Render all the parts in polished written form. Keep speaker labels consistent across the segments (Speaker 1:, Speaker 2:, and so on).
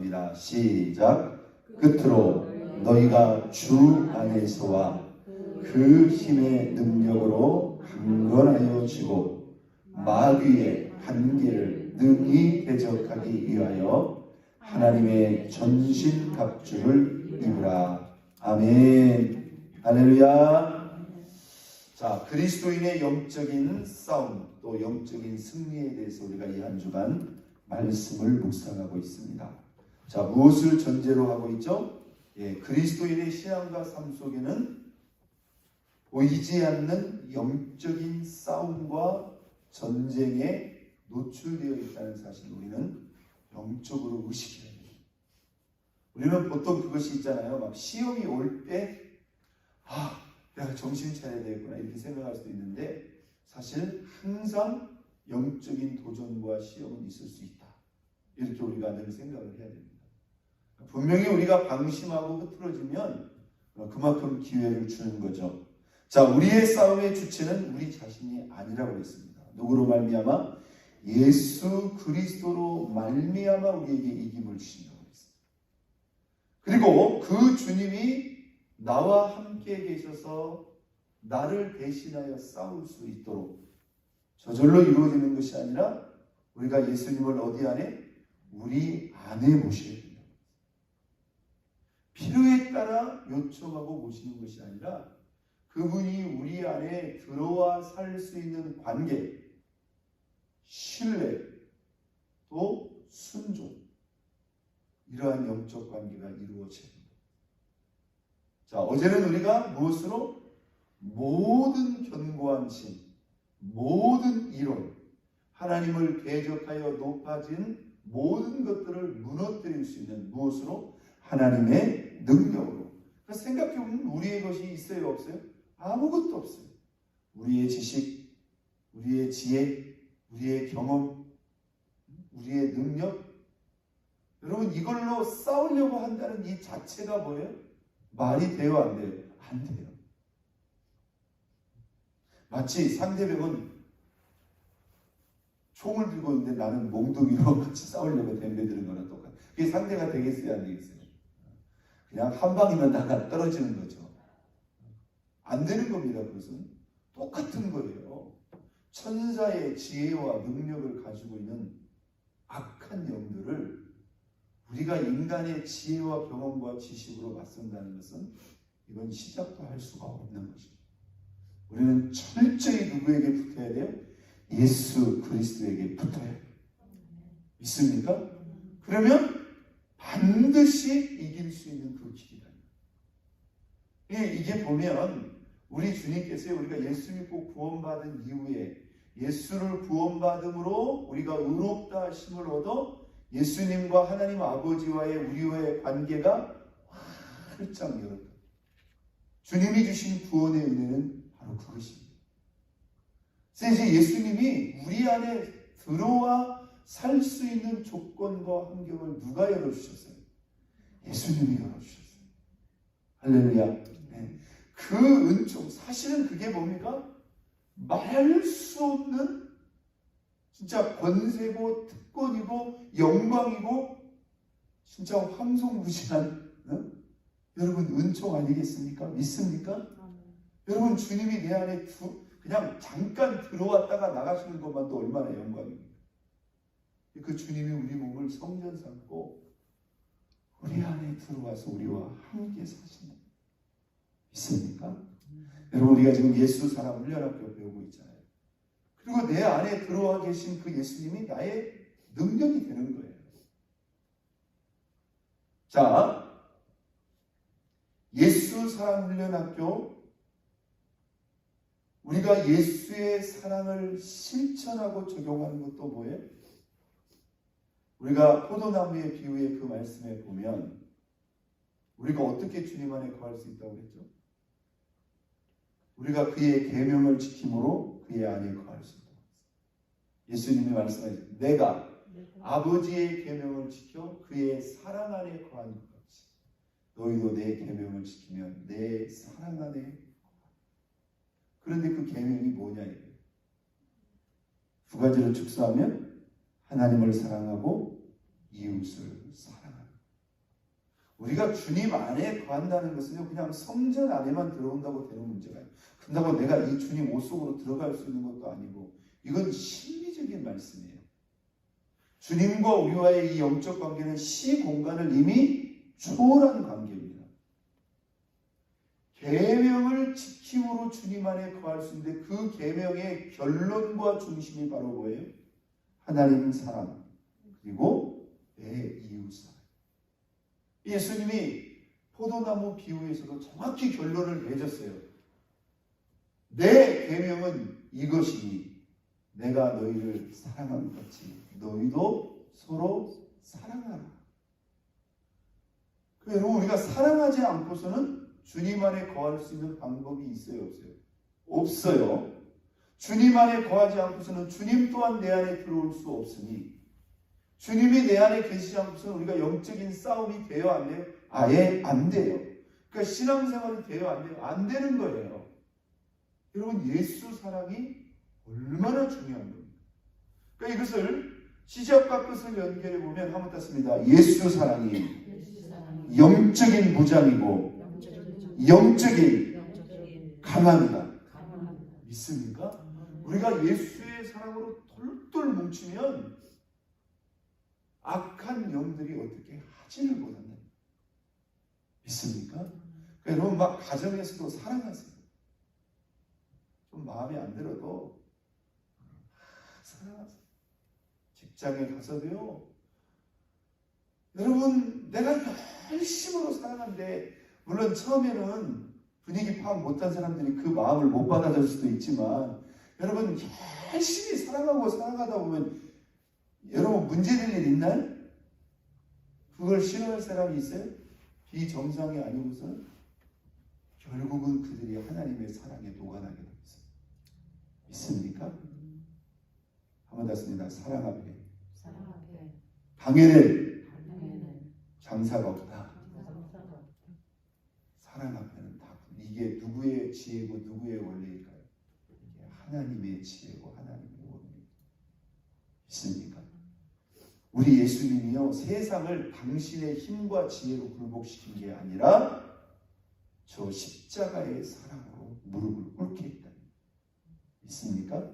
Speaker 1: 합니다. 시작. 끝으로 너희가 주 안에서와 그 힘의 능력으로 강건하여 지고 마귀의 한계를 능히 대적하기 위하여 하나님의 전신갑주를 입으라. 아멘. 할렐루야. 자, 그리스도인의 영적인 싸움, 또 영적인 승리에 대해서 우리가 이 한 주간 말씀을 묵상하고 있습니다. 자, 무엇을 전제로 하고 있죠? 그리스도인의 신앙과 삶 속에는 보이지 않는 영적인 싸움과 전쟁에 노출되어 있다는 사실을 우리는 영적으로 의식해야 돼요. 우리는 보통 그것이 있잖아요. 막 시험이 올 때 내가 정신 차려야 되겠구나 이렇게 생각할 수도 있는데, 사실 항상 영적인 도전과 시험은 있을 수 있다. 이렇게 우리가 늘 생각을 해야 됩니다. 분명히 우리가 방심하고 흐트러지면 그만큼 기회를 주는 거죠. 자, 우리의 싸움의 주체는 우리 자신이 아니라고 했습니다. 누구로 말미암아? 예수 그리스도로 말미암아 우리에게 이김을 주신다고 했습니다. 그리고 그 주님이 나와 함께 계셔서 나를 대신하여 싸울 수 있도록 저절로 이루어지는 것이 아니라 우리가 예수님을 어디 안에? 우리 안에 모셔야 된다. 필요에 따라 요청하고 모시는 것이 아니라 그분이 우리 안에 들어와 살 수 있는 관계, 신뢰, 또 순종, 이러한 영적 관계가 이루어져야 됩니다. 자, 어제는 우리가 무엇으로? 모든 견고한 진, 모든 이론, 하나님을 대적하여 높아진 모든 것들을 무너뜨릴 수 있는 무엇으로? 하나님의 능력으로. 생각해보면 우리의 것이 있어요, 없어요? 아무것도 없어요. 우리의 지식, 우리의 지혜, 우리의 경험, 우리의 능력, 여러분 이걸로 싸우려고 한다는 이 자체가 뭐예요? 말이 돼요, 안 돼요? 안 돼요. 마치 상대방은 총을 들고 있는데 나는 몽둥이로 같이 싸우려고 덤벼드는 거랑 똑같아요. 그게 상대가 되겠어요, 안 되겠어요? 그냥 한 방이면 나가 떨어지는 거죠. 안 되는 겁니다. 그것은 똑같은 거예요. 천사의 지혜와 능력을 가지고 있는 악한 영들을 우리가 인간의 지혜와 경험과 지식으로 맞선다는 것은 이건 시작도 할 수가 없는 것입니다. 우리는 철저히 누구에게 붙어야 돼요? 예수 그리스도에게 붙어야 돼요. 믿습니까? 그러면 반드시 이길 수 있는 그 길이다. 이게 보면 우리 주님께서 우리가 예수 믿고 구원받은 이후에 예수를 구원받음으로 우리가 의롭다 하심을 얻어 예수님과 하나님 아버지와의 우리와의 관계가 활짝 열었다. 주님이 주신 구원의 은혜는 바로 그것입니다. 그래서 이제 예수님이 우리 안에 들어와 살 수 있는 조건과 환경을 누가 열어주셨어요? 예수님이 열어주셨어요. 할렐루야. 네. 그 은총, 사실은 그게 뭡니까? 말할 수 없는 진짜 권세고 특권이고 영광이고 진짜 황송무진한 여러분 은총 아니겠습니까? 믿습니까? 여러분 주님이 내 안에 그냥 잠깐 들어왔다가 나가시는 것만도 얼마나 영광입니까? 그 주님이 우리 몸을 성전 삼고 우리 안에 들어와서 우리와 함께 사시는 믿습니까? 여러분 우리가 지금 예수 사랑 훈련학교 배우고 있잖아요. 그리고 내 안에 들어와 계신 그 예수님이 나의 능력이 되는 거예요. 자, 예수 사랑 훈련학교, 우리가 예수의 사랑을 실천하고 적용하는 것도 뭐예요? 우리가 포도나무의 비유의 그 말씀에 보면 우리가 어떻게 주님 안에 거할 수 있다고 그랬죠? 우리가 그의 계명을 지킴으로 그의 안에 거할 수 있다고 했어요. 예수님이 말씀하셨어요. 내가 아버지의 계명을 지켜 그의 사랑 안에 거한 것 같이 너희도 내 계명을 지키면 내 사랑 안에 거하라. 그런데 그 계명이 뭐냐 이거예요. 두 가지를 축소하면 하나님을 사랑하고 이웃을 사랑하는 것. 우리가 주님 안에 거한다는 것은요, 그냥 성전 안에만 들어온다고 되는 문제가 아니에요. 그렇다고 내가 이 주님 옷 속으로 들어갈 수 있는 것도 아니고, 이건 심리적인 말씀이에요. 주님과 우리와의 이 영적 관계는 시공간을 이미 초월한 관계입니다. 계명을 지킴으로 주님 안에 거할 수 있는데, 그 계명의 결론과 중심이 바로 뭐예요? 하나님 사랑, 그리고 내 이웃 사랑. 예수님이 포도나무 비유에서도 정확히 결론을 맺었어요. 내 계명은 이것이니 내가 너희를 사랑한 것 같이 너희도 서로 사랑하라. 여러분, 우리가 사랑하지 않고서는 주님 안에 거할 수 있는 방법이 있어요, 없어요? 없어요. 주님 안에 거하지 않고서는 주님 또한 내 안에 들어올 수 없으니, 주님이 내 안에 계시지 않고서는 우리가 영적인 싸움이 돼요, 안 돼요? 아예 안 돼요. 그러니까 신앙생활이 돼요, 안 돼요? 안 되는 거예요. 여러분, 예수 사랑이 얼마나 중요한 겁니까? 그러니까 이것을 시작과 끝을 연결해 보면 한번 땄습니다. 예수 사랑이 영적인 무장이고 영적인 강함이다. 믿습니까? 우리가 예수의 사랑으로 똘똘 뭉치면 악한 영들이 어떻게 하지를 못한다. 믿습니까? 그러니까 여러분, 막 가정에서도 사랑하세요. 좀 마음에 안 들어도 사랑하세요. 직장에 가서도요. 여러분, 내가 열심으로 사랑하는데, 물론 처음에는 분위기 파악 못한 사람들이 그 마음을 못 받아줄 수도 있지만, 여러분 열심히 사랑하고 사랑하다 보면 여러분 문제될 일 있나요? 그걸 싫어할 사람이 있어요? 비정상이 아니고서는 결국은 그들이 하나님의 사랑에 녹아나게 됩니다. 믿습니까? 한번 더 씁니다. 사랑 앞에 방해는 장사가 없다. 사랑 앞에는 다. 이게 누구의 지혜고 누구의 원리일까요? 이게 하나님의 지혜고 하나님의 원리. 믿습니까? 우리 예수님이요, 세상을 당신의 힘과 지혜로 굴복시킨 게 아니라 저 십자가의 사랑으로 무릎을 꿇게 했다. 믿습니까?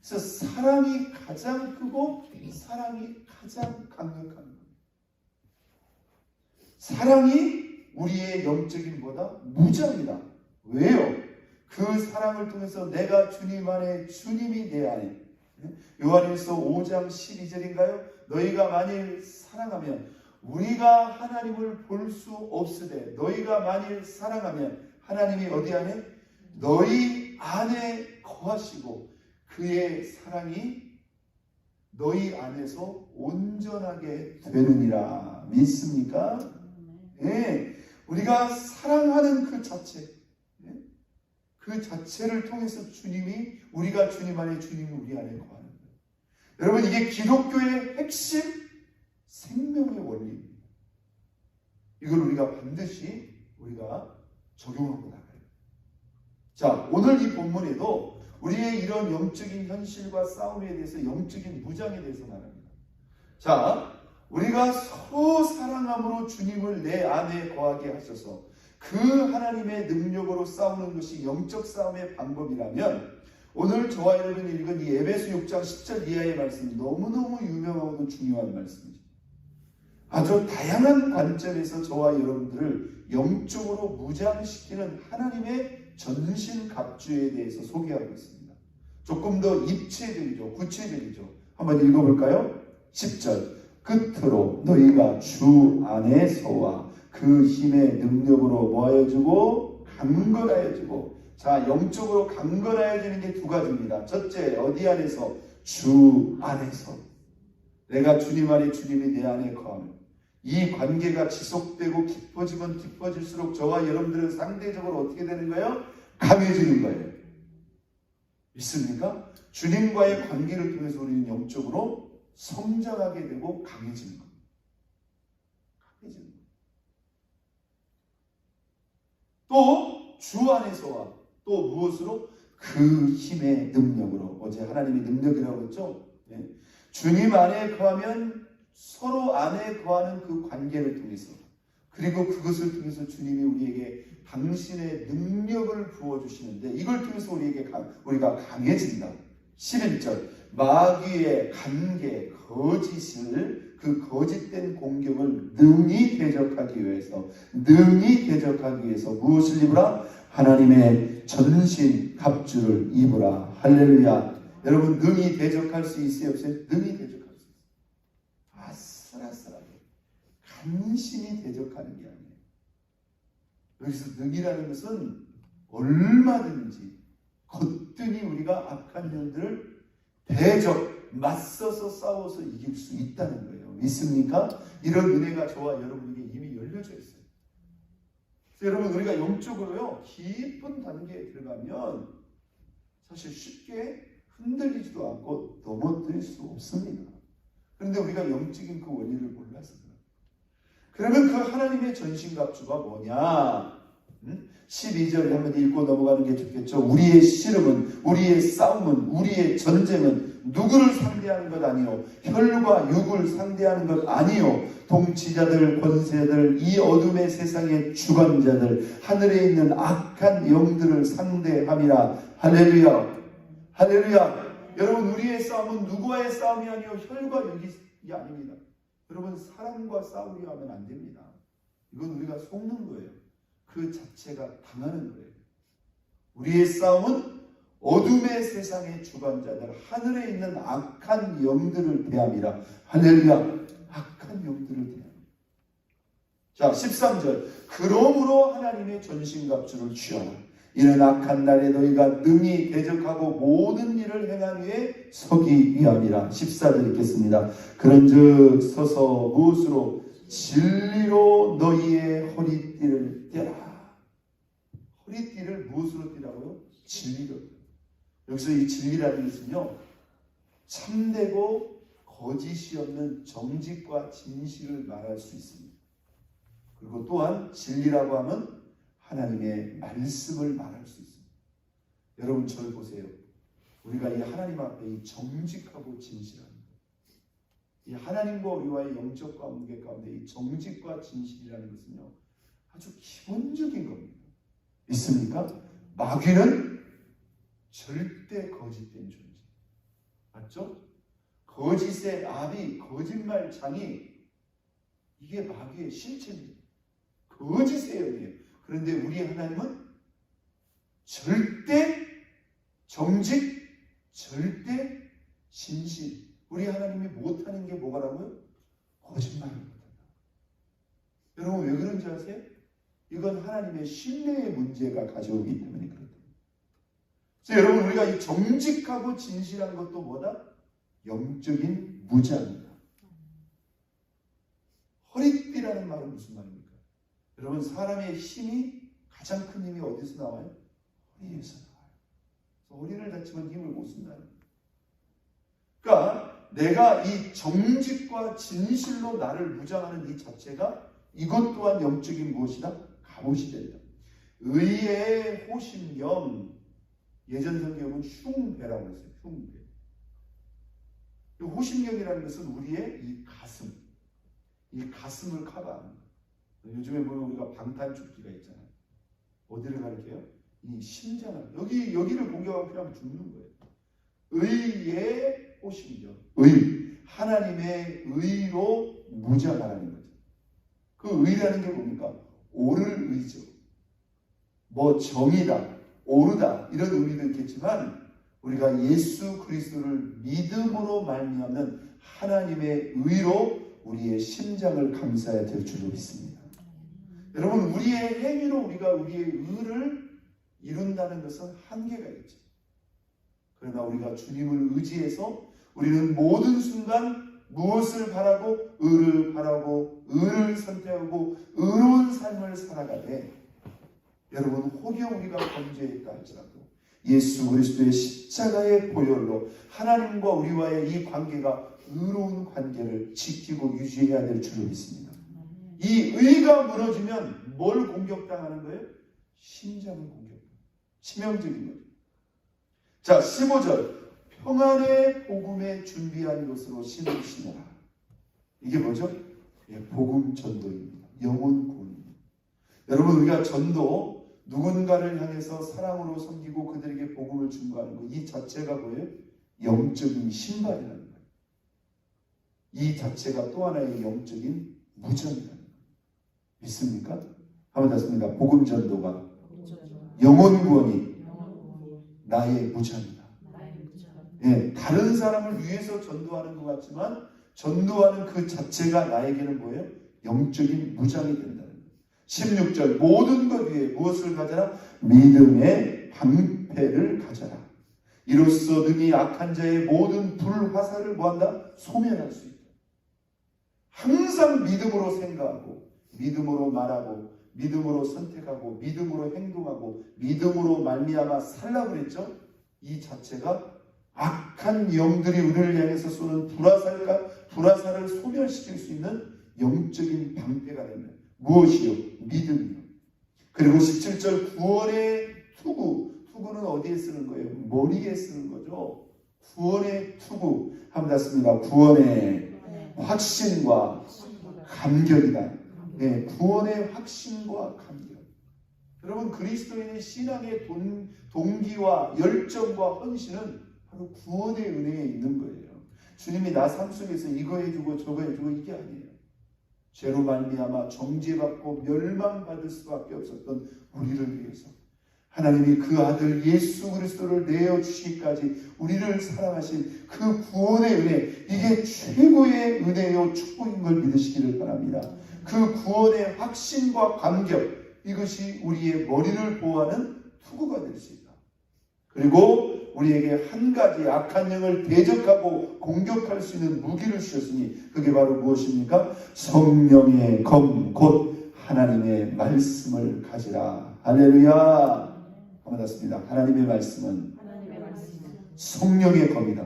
Speaker 1: 그래서 사랑이 가장 크고 사랑이 가장 강력한 겁니다. 사랑이 우리의 영적인 보다 무장이다. 왜요? 그 사랑을 통해서 내가 주님 안에, 주님이 내 안에. 요한일서 5장 12절인가요? 너희가 만일 사랑하면, 우리가 하나님을 볼 수 없으되 너희가 만일 사랑하면 하나님이 어디 안에? 너희 안에 거하시고 그의 사랑이 너희 안에서 온전하게 되느니라. 믿습니까? 예, 우리가 사랑하는 그 자체, 그 자체를 통해서 주님이, 우리가 주님 안에, 주님이 우리 안에 거하는 거예요. 여러분, 이게 기독교의 핵심 생명의 원리입니다. 이걸 우리가 반드시 우리가 적용하고 나가요. 자, 오늘 이 본문에도 우리의 이런 영적인 현실과 싸움에 대해서, 영적인 무장에 대해서 말합니다. 자, 우리가 서로 사랑함으로 주님을 내 안에 거하게 하셔서 그 하나님의 능력으로 싸우는 것이 영적 싸움의 방법이라면, 오늘 저와 여러분이 읽은 이 에베소 6장 10절 이하의 말씀이 너무너무 유명하고 중요한 말씀이죠. 아주 다양한 관점에서 저와 여러분들을 영적으로 무장시키는 하나님의 전신갑주에 대해서 소개하고 있습니다. 조금 더 입체적이죠. 구체적이죠. 한번 읽어볼까요? 10절. 끝으로 너희가 주 안에서와 그 힘의 능력으로 모아여주고 강건하여지고. 자, 영적으로 강건하여지는 게 두 가지입니다. 첫째, 어디 안에서? 주 안에서. 내가 주님 안에, 주님이 내 안에 거하는 이 관계가 지속되고 깊어지면 깊어질수록 저와 여러분들은 상대적으로 어떻게 되는 거예요? 강해지는 거예요. 믿습니까? 주님과의 관계를 통해서 우리는 영적으로 성장하게 되고 강해지는 겁니다. 강해지는 겁니다. 또 주 안에서와 또 무엇으로? 그 힘의 능력으로. 어제 하나님의 능력이라고 했죠? 네. 주님 안에 거하면 서로 안에 거하는 그 관계를 통해서 그리고 그것을 통해서 주님이 우리에게 당신의 능력을 부어주시는데 이걸 통해서 우리가 강해진다. 11절 마귀의 관계, 거짓을 그 거짓된 공격을 능히 대적하기 위해서 무엇을 입으라? 하나님의 전신 갑주를 입으라. 할렐루야. 여러분 능히 대적할 수 있어요? 없어요? 능히 대적할 수 있어요. 아슬아슬하게 간신히 대적하는 게 아니에요. 여기서 능이라는 것은 얼마든지 거뜬히 우리가 악한 년들을 맞서서 싸워서 이길 수 있다는 거예요. 믿습니까? 이런 은혜가 저와 여러분에게 이미 열려져 있어요. 그래서 여러분 우리가 영적으로요 깊은 단계에 들어가면 사실 쉽게 흔들리지도 않고 넘어뜨릴 수 없습니다. 그런데 우리가 영적인 그 원리를 몰라서 그러면 그 하나님의 전신갑주가 뭐냐? 12절을 한번 읽고 넘어가는 게 좋겠죠. 우리의 씨름은, 우리의 싸움은, 우리의 전쟁은 누구를 상대하는 것 아니요 혈과 육을 상대하는 것 아니요 통치자들, 권세들, 이 어둠의 세상의 주관자들, 하늘에 있는 악한 영들을 상대함이라. 할렐루야. 할렐루야. 여러분 우리의 싸움은 누구와의 싸움이 아니요 혈과 육이 아닙니다. 여러분 사람과 싸우려 하면 안 됩니다. 이건 우리가 속는 거예요. 그 자체가 당하는 거예요. 우리의 싸움은 어둠의 세상의 주관자들, 하늘에 있는 악한 영들을 대함이라. 할렐루야. 악한 영들을 대함이라. 자 13절 그러므로 하나님의 전신갑주를 취하라. 이는 악한 날에 너희가 능히 대적하고 모든 일을 행한 후에 서기 위함이라. 14절 읽겠습니다. 그런즉 서서 무엇으로? 진리로 너희의 허리띠를 떼라. 허리띠를 무엇으로 떼라고요? 진리로. 여기서 이 진리라는 것은요 참되고 거짓이 없는 정직과 진실을 말할 수 있습니다. 그리고 또한 진리라고 하면 하나님의 말씀을 말할 수 있습니다. 여러분 저를 보세요. 우리가 이 하나님 앞에 이 정직하고 진실한 이 하나님과 우리와의 영적 관계 가운데 이 정직과 진실이라는 것은요 아주 기본적인 겁니다. 있습니까? 마귀는 절대 거짓된 존재. 맞죠? 거짓의 압이, 거짓말장이 이게 마귀의 실체입니다. 거짓의 영이에요. 그런데 우리 하나님은 절대 정직, 절대 진실. 우리 하나님이 못하는 게 뭐가라고요? 거짓말을 못한다. 여러분 왜 그런지 아세요? 이건 하나님의 신뢰의 문제가 가져오기 때문에 그렇다. 그래서 여러분 우리가 이 정직하고 진실한 것도 뭐다? 영적인 무장입니다. 허리띠라는 말은 무슨 말입니까? 여러분 사람의 힘이 가장 큰 힘이 어디서 나와요? 허리에서 나와요. 허리를 다치면 힘을 못 쓴다는 거예요. 그러니까 내가 이 정직과 진실로 나를 무장하는 이 자체가 이것 또한 영적인 무엇이다? 갑옷이 된다. 의의 호심경, 예전 성경은 흉배라고 했어요. 흉배. 이 호심경이라는 것은 우리의 이 가슴을 커버하는 거예요. 요즘에 보면 우리가 방탄조끼가 있잖아요. 어디를 가리켜요? 이 심장을. 여기를 공격하고 그냥 죽는 거예요. 의의 호심경. 하나님의 의로 무장하라는 거죠. 그 의라는 게 뭡니까? 옳을 의죠. 뭐 정의다, 옳다 이런 의미도 있겠지만 우리가 예수 그리스도를 믿음으로 말미암는 하나님의 의로 우리의 심장을 감싸야 될 줄로 믿습니다. 여러분 우리의 행위로 우리가 우리의 의를 이룬다는 것은 한계가 있죠. 그러나 우리가 주님을 의지해서 우리는 모든 순간 무엇을 바라고? 의를 바라고 의를 선택하고 의로운 삶을 살아가되 여러분 혹여 우리가 범죄했다 할지라도 예수 그리스도의 십자가의 보혈로 하나님과 우리와의 이 관계가 의로운 관계를 지키고 유지해야 될 줄로 믿습니다. 이 의가 무너지면 뭘 공격당하는 거예요? 심장을 공격당하는 치명적인 거죠. 자 15절 평안의 복음에 준비한 것으로 신을 신어라. 이게 뭐죠? 복음 전도입니다. 영혼 구원. 여러분, 우리가 전도, 누군가를 향해서 사랑으로 섬기고 그들에게 복음을 증거하는 것, 이 자체가 뭐예요? 영적인 신발이라는 거예요. 이 자체가 또 하나의 영적인 무전이라는 거예요. 믿습니까? 한번 더 습니다. 복음 전도가 영혼 구원이 나의 무전이다. 예, 다른 사람을 위해서 전도하는 것 같지만 전도하는 그 자체가 나에게는 뭐예요? 영적인 무장이 된다는 거예요. 16절, 모든 것 위에 무엇을 가져라? 믿음의 방패를 가져라. 이로써 능히 악한 자의 모든 불화살을 뭐한다? 소멸할 수 있다. 항상 믿음으로 생각하고 믿음으로 말하고 믿음으로 선택하고 믿음으로 행동하고 믿음으로 말미암아 살라고 그랬죠. 이 자체가 악한 영들이 우리를 향해서 쏘는 불화살을 소멸시킬 수 있는 영적인 방패가 됩니다. 무엇이요? 믿음이요. 그리고 17절, 구원의 투구는 어디에 쓰는 거예요? 머리에 쓰는 거죠. 구원의 투구. 한번 닿습니다. 구원의 확신과 감격이다. 네, 구원의 확신과 감격. 여러분, 그리스도인의 신앙의 동기와 열정과 헌신은 바로 구원의 은혜에 있는 거예요. 주님이 나 삶 속에서 이거 해주고 저거 해주고 이게 아니에요. 죄로 말미암아 정죄받고 멸망받을 수밖에 없었던 우리를 위해서 하나님이 그 아들 예수 그리스도를 내어주시기까지 우리를 사랑하신 그 구원의 은혜, 이게 최고의 은혜요 축복인 걸 믿으시기를 바랍니다. 그 구원의 확신과 감격, 이것이 우리의 머리를 보호하는 투구가 될 수 있다. 그리고 우리에게 한 가지 악한 영을 대적하고 공격할 수 있는 무기를 주셨으니 그게 바로 무엇입니까? 성령의 검, 곧 하나님의 말씀을 가지라. 할렐루야. 한번 닿습니다. 하나님의 말씀은 성령의 검이다.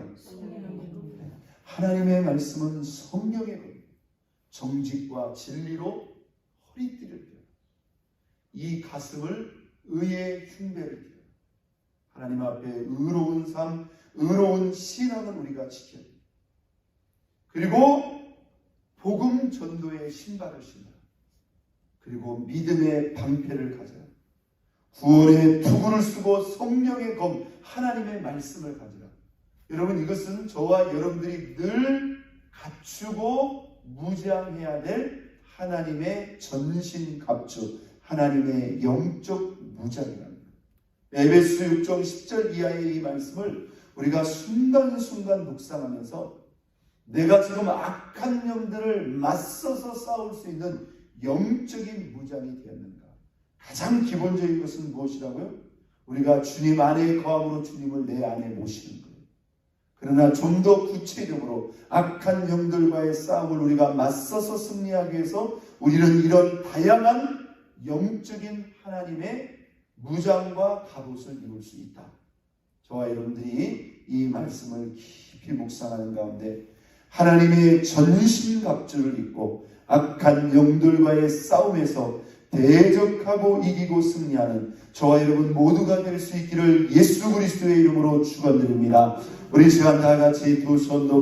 Speaker 1: 하나님의 말씀은 성령의 검. 정직과 진리로 허리띠를 펴. 이 가슴을 의의 흉배를 펴. 하나님 앞에 의로운 삶, 의로운 신앙을 우리가 지켜야 됩니다. 그리고 복음 전도의 신발을 신다. 그리고 믿음의 방패를 가져라. 구원의 투구를 쓰고 성령의 검, 하나님의 말씀을 가져라. 여러분, 이것은 저와 여러분들이 늘 갖추고 무장해야 될 하나님의 전신갑주, 하나님의 영적 무장이랍니다. 에베소 6장 10절 이하의 이 말씀을 우리가 순간순간 묵상하면서 내가 지금 악한 영들을 맞서서 싸울 수 있는 영적인 무장이 되었는가? 가장 기본적인 것은 무엇이라고요? 우리가 주님 안에 거함으로 주님을 내 안에 모시는 거예요. 그러나 좀 더 구체적으로 악한 영들과의 싸움을 우리가 맞서서 승리하기 위해서 우리는 이런 다양한 영적인 하나님의 무장과 갑옷을 입을 수 있다. 저와 여러분들이 이 말씀을 깊이 묵상하는 가운데 하나님의 전신갑주를 입고 악한 영들과의 싸움에서 대적하고 이기고 승리하는 저와 여러분 모두가 될 수 있기를 예수 그리스도의 이름으로 축원드립니다. 우리 시간 다 같이 두 손 높이